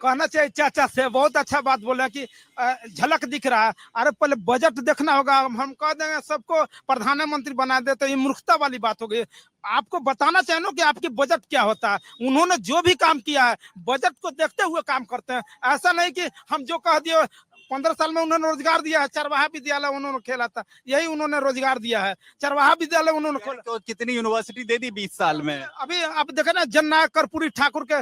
कहना चाहिए चाचा से, बहुत अच्छा बात बोला कि झलक दिख रहा है। अरे पहले बजट देखना होगा, हम कह देंगे सबको प्रधानमंत्री बना दे तो ये मूर्खता वाली बात हो गई। आपको बताना चाहिए ना कि आपकी बजट क्या होता है। उन्होंने जो भी काम किया है बजट को देखते हुए काम करते हैं। ऐसा नहीं कि हम जो कह दिए 15 साल में उन्होंने रोजगार दिया है। चरवाहा विद्यालय उन्होंने खेला था, यही उन्होंने रोजगार दिया है। चरवाहा विद्यालय उन्होंने खोला। तो कितनी यूनिवर्सिटी दे दी 20 साल में? अभी आप देखे ना जननायक कर्पूरी ठाकुर के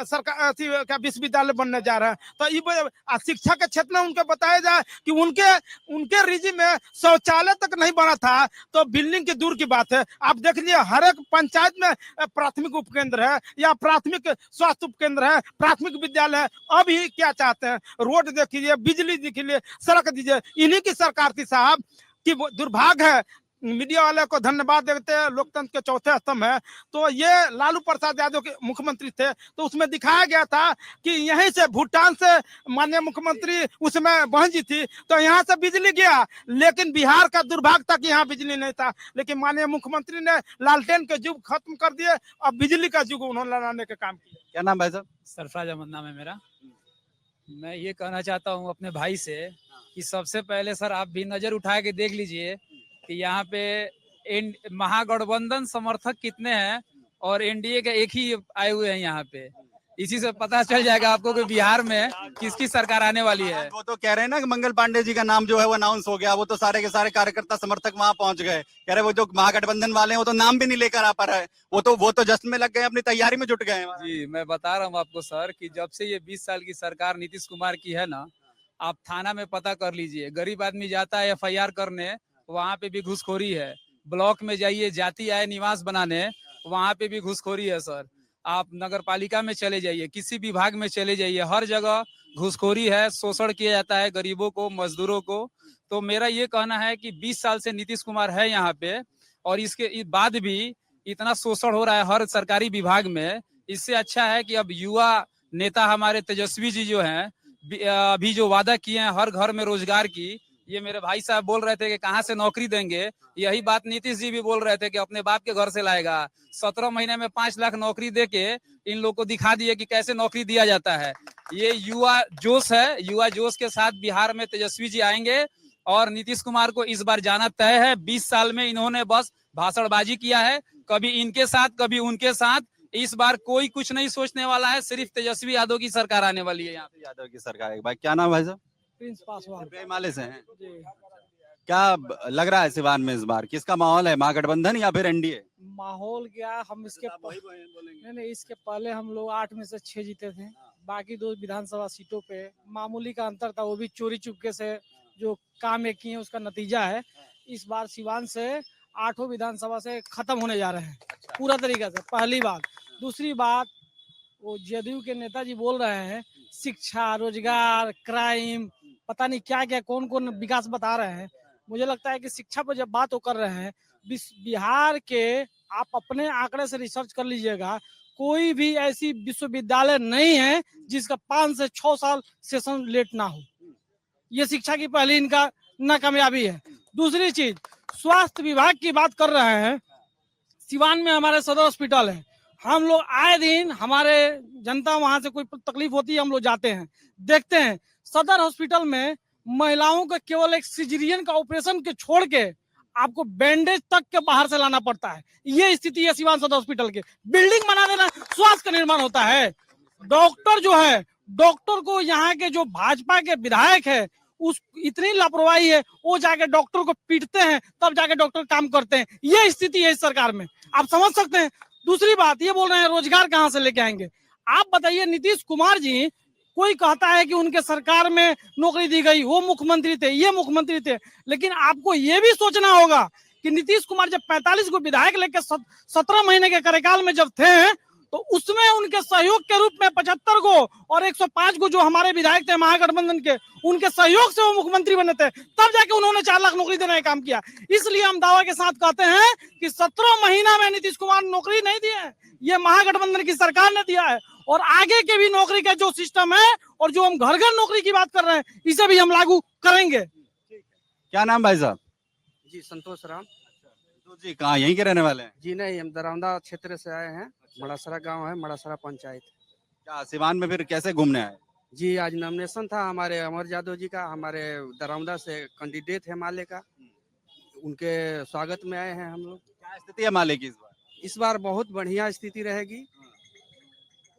सरकार का विश्वविद्यालय बनने जा रहा है। तो ये शिक्षा के क्षेत्र में उनके बताया जाए कि उनके उनके रिजी में शौचालय तक नहीं बना था तो बिल्डिंग की दूर की बात है। आप देख लीजिए हर एक पंचायत में प्राथमिक उपकेंद्र है या प्राथमिक स्वास्थ्य उपकेंद्र है, प्राथमिक विद्यालय है। अभी क्या चाहते हैं? रोड देख लीजिए, बिजली देख लीजिए, सड़क दीजिए। इन्हीं की सरकार थी साहब कि दुर्भाग्य है। मीडिया वाले को धन्यवाद देते हैं, लोकतंत्र के चौथे स्तंभ है। तो ये लालू प्रसाद यादव के मुख्यमंत्री थे तो उसमें दिखाया गया था कि यहीं से भूटान से माननीय मुख्यमंत्री उसमें बहन जी थी तो यहाँ से बिजली गया। लेकिन बिहार का दुर्भाग्य था कि यहाँ बिजली नहीं था। लेकिन माननीय मुख्यमंत्री ने लालटेन के युग खत्म कर दिए, अब बिजली का युग उन्होंने लाने का काम किया। क्या नाम भाई साहब? सरफराज अहमद नाम है मेरा। मैं ये कहना चाहता हूँ अपने भाई से कि सबसे पहले सर आप भी नजर उठा के देख लीजिए कि यहाँ पे महागठबंधन समर्थक कितने हैं और एनडीए के एक ही आए हुए हैं यहाँ पे। इसी से पता चल जाएगा आपको कि बिहार में किसकी सरकार आने वाली है। वो तो कह रहे हैं ना कि मंगल पांडे जी का नाम जो है वो अनाउंस हो गया। वो तो सारे के सारे कार्यकर्ता समर्थक वहां पहुंच गए। कह रहे वो जो महागठबंधन वाले हैं वो तो नाम भी नहीं लेकर आ पा रहे हैं। वो तो जश्न में लग गए, अपनी तैयारी में जुट गए हैं। जी मैं बता रहा हूँ आपको सर कि जब से ये 20 साल की सरकार नीतीश कुमार की है ना, आप थाना में पता कर लीजिए, गरीब आदमी जाता है FIR करने, वहाँ पे भी घूसखोरी है। ब्लॉक में जाइए जाति आय निवास बनाने, वहाँ पे भी घूसखोरी है सर। आप नगर पालिका में चले जाइए, किसी विभाग में चले जाइए, हर जगह घूसखोरी है, शोषण किया जाता है गरीबों को, मजदूरों को। तो मेरा ये कहना है कि 20 साल से नीतीश कुमार है यहाँ पे और इसके बाद भी इतना शोषण हो रहा है हर सरकारी विभाग में। इससे अच्छा है कि अब युवा नेता हमारे तेजस्वी जी जो हैं, अभी जो वादा किए हैं हर घर में रोजगार की, ये मेरे भाई साहब बोल रहे थे कि कहाँ से नौकरी देंगे, यही बात नीतीश जी भी बोल रहे थे कि अपने बाप के घर से लाएगा। 17 महीने में 5 लाख नौकरी देके इन लोग को दिखा दिए कि कैसे नौकरी दिया जाता है। ये युवा जोश है, युवा जोश के साथ बिहार में तेजस्वी जी आएंगे और नीतीश कुमार को इस बार जाना तय है। 20 साल में इन्होंने बस भाषणबाजी किया है, कभी इनके साथ कभी उनके साथ। इस बार कोई कुछ नहीं सोचने वाला है, सिर्फ तेजस्वी यादव की सरकार आने वाली है यहाँ पे। यादव की सरकार है। भाई क्या नाम भाई साहब? प्रिंस पासवान बेमाले से हैं। जी। क्या लग रहा है सिवान में इस बार किसका माहौल है, महागठबंधन या फिर एनडीए? माहौल क्या, हम इसके नहीं, इसके पहले हम लोग 8 में से 6 जीते थे। बाकी 2 विधानसभा सीटों पे मामूली का अंतर था, वो भी चोरी चुपके से जो काम एक किए उसका नतीजा है। इस बार सिवान से 8 विधानसभा से खत्म होने जा रहे हैं पूरा तरीका से, पहली बात। दूसरी बात, वो जदयू के नेताजी बोल रहे हैं शिक्षा, रोजगार, क्राइम, पता नहीं क्या क्या कौन कौन विकास बता रहे हैं। मुझे लगता है कि शिक्षा पर जब बात कर रहे हैं, बिहार के आप अपने आंकड़े से रिसर्च कर लीजिएगा, कोई भी ऐसी विश्वविद्यालय नहीं है जिसका 5 से 6 साल सेशन लेट ना हो। ये शिक्षा की पहली इनका नाकामयाबी है। दूसरी चीज, स्वास्थ्य विभाग की बात कर रहे हैं। सिवान में हमारे सदर हॉस्पिटल है, हम लोग आए दिन हमारे जनता वहां से कोई तकलीफ होती है हम लोग जाते हैं देखते हैं। सदर हॉस्पिटल में महिलाओं का केवल एक सिजेरियन का ऑपरेशन के छोड़ के आपको बैंडेज तक के बाहर से लाना पड़ता है। ये स्थिति है सिवान सदर हॉस्पिटल की। बिल्डिंग बना देना, स्वास्थ्य का निर्माण होता है। डॉक्टर जो है, डॉक्टर को यहाँ के जो भाजपा के विधायक है उस इतनी लापरवाही है, वो जाके डॉक्टर को पीटते हैं तब जाके डॉक्टर काम करते हैं। ये स्थिति है इस सरकार में, आप समझ सकते हैं। दूसरी बात, ये बोल रहे हैं रोजगार कहां से लेके आएंगे। आप बताइए, नीतीश कुमार जी, कोई कहता है कि उनके सरकार में नौकरी दी गई, वो मुख्यमंत्री थे, ये मुख्यमंत्री थे, लेकिन आपको ये भी सोचना होगा कि नीतीश कुमार जब 45 को विधायक लेकर 17 महीने के कार्यकाल में जब थे तो उसमें उनके सहयोग के रूप में 75 को और 105 को जो हमारे विधायक थे महागठबंधन के, उनके सहयोग से वो मुख्यमंत्री बने थे, तब जाके उन्होंने 4 लाख नौकरी देने का काम किया। इसलिए हम दावा के साथ कहते हैं कि 17 महीना में नीतीश कुमार नौकरी नहीं दिए, ये महागठबंधन की सरकार ने दिया है। और आगे के भी नौकरी का जो सिस्टम है और जो हम घर घर नौकरी की बात कर रहे हैं, इसे भी हम लागू करेंगे। क्या नाम भाई साहब? जी संतोष राम। जी कहाँ, यहीं के रहने वाले हैं? जी नहीं, हम दरौंदा क्षेत्र से आए हैं। मड़ासरा गांव है, मड़ासरा पंचायत। क्या सिवान में फिर कैसे घूमने आए? जी आज नॉमिनेशन था हमारे अमर यादव जी का, हमारे दरौंदा से कैंडिडेट है माले का, उनके स्वागत में आए हैं हम लोग। क्या स्थिति है माले की इस बार? इस बार बहुत बढ़िया स्थिति रहेगी।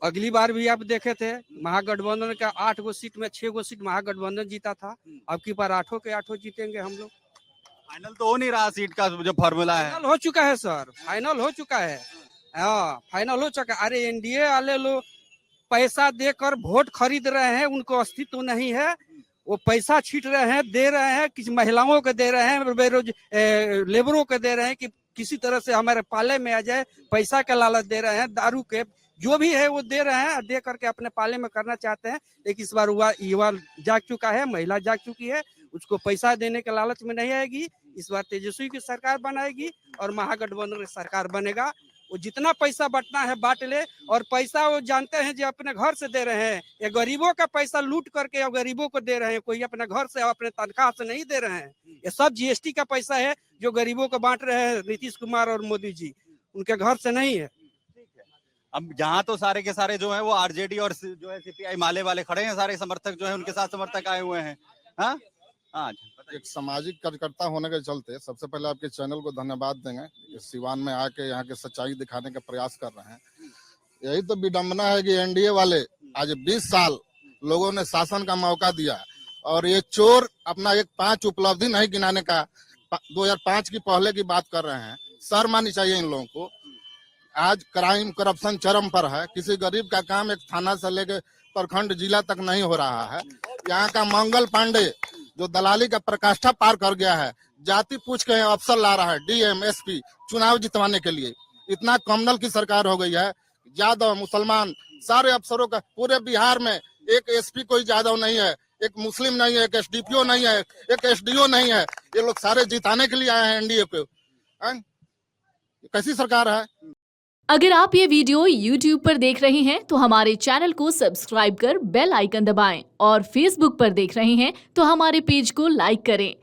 अगली बार भी आप देखे थे महागठबंधन का 8 गो सीट में 6 गो सीट महागठबंधन जीता था, अब की बार 8 के 8 जीतेंगे हम लोग। फाइनल तो हो नहीं रहा सीट का जो फॉर्मूला है। फाइनल हो चुका है सर, फाइनल हो चुका है। हाँ फाइनल हो चुका है। अरे एनडीए वाले लोग पैसा देकर वोट खरीद रहे हैं, उनको अस्तित्व नहीं है। वो पैसा छीट रहे हैं, दे रहे हैं, किसी महिलाओं को दे रहे हैं, बेरोज लेबरों को दे रहे हैं कि किसी तरह से हमारे पाले में आ जाए, पैसा का लालच दे रहे हैं, दारू के जो भी है वो दे रहे हैं, दे करके अपने पाले में करना चाहते हैं। लेकिन इस बार युवा जाग चुका है, महिला जाग चुकी है, उसको पैसा देने के लालच में नहीं आएगी। इस बार तेजस्वी की सरकार बनाएगी और महागठबंधन की सरकार बनेगा। वो जितना पैसा बंटना है बांट ले, और पैसा वो जानते हैं जो अपने घर से दे रहे हैं, ये गरीबों का पैसा लूट करके और गरीबों को दे रहे हैं, कोई अपने घर से अपने तनख्वाह से नहीं दे रहे हैं। ये सब जीएसटी का पैसा है जो गरीबों को बांट रहे हैं नीतीश कुमार और मोदी जी, उनके घर से नहीं है। अब यहाँ तो सारे के सारे जो है वो आरजेडी और जो है सीपीआई माले वाले खड़े हैं, सारे समर्थक जो है उनके साथ समर्थक आए हुए हैं। हाँ हाँ एक सामाजिक कार्यकर्ता होने के चलते सबसे पहले आपके चैनल को धन्यवाद देंगे, सिवान में आके यहाँ के सच्चाई दिखाने का प्रयास कर रहे हैं। यही तो विडंबना है कि एनडीए वाले आज 20 साल लोगों ने शासन का मौका दिया और ये चोर अपना एक 5 उपलब्धि नहीं गिनाने का 2005 की पहले की बात कर रहे हैं। शर्म आनी चाहिए इन लोगों को। आज क्राइम करप्शन चरम पर है, किसी गरीब का काम एक थाना से लेकर प्रखंड जिला तक नहीं हो रहा है। यहाँ का मंगल पांडे जो दलाली का प्रकाष्ठा पार कर गया है, जाति पूछ के अफसर ला रहा है, डीएम एसपी चुनाव जितवाने के लिए। इतना कमनल की सरकार हो गई है, यादव मुसलमान सारे अफसरों का पूरे बिहार में एक एसपी कोई यादव नहीं है, एक मुस्लिम नहीं है, एक एसडीपीओ नहीं है, एक एसडीओ नहीं है। ये लोग सारे जिताने के लिए आए हैं एनडीए पे। कैसी सरकार है? अगर आप ये वीडियो YouTube पर देख रहे हैं तो हमारे चैनल को सब्सक्राइब कर बेल आइकन दबाएं, और Facebook पर देख रहे हैं तो हमारे पेज को लाइक करें।